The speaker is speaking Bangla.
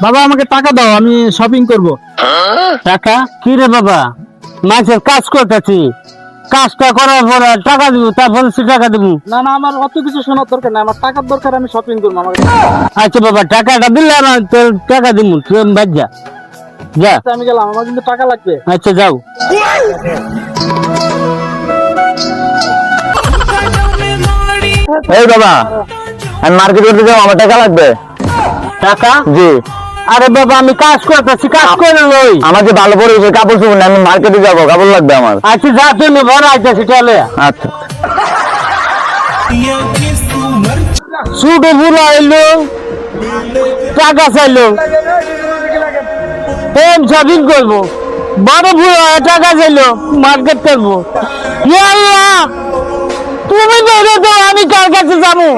বাবা আমাকে টাকা দাও, আমি শপিং করব। টাকা কি রে বাবা, মাছের কাজ করতেছি, কাজটা করার পরে টাকা দিব, তারপরে সে টাকা দিব। না না, আমার অত কিছু শোনার দরকার নাই, আমার টাকার দরকার, আমি শপিং করবো আমাকে। আচ্ছা বাবা, টাকাটা দিলে আমার তোর টাকা দিব, তুই বাদ যা যা। আমি গেলাম, আমার কিন্তু টাকা লাগবে। আচ্ছা যাও। এই বাবা, আমি মার্কেট করতে যাবো, আমার টাকা লাগবে। টাকা? জি। আরে বাবা আমি কাজ করতেছি, কাজ করে লই। আমাকে ভালো পরিবেশে কাপড় চোপড় না, আমি মার্কেটে যাবো, কাপড় লাগবে আমার। আচ্ছা যা, তুমি বড় আইতেছি তাহলে। আচ্ছা। সুটো পুরো আইলো, টাকা চাইলো, হোম শপিং করবো, বড় পুরো টাকা চাইলো, মার্কেট করবো। ইয়া আল্লাহ, তুমি বেরো তো, আমি কার কাছে যাবো?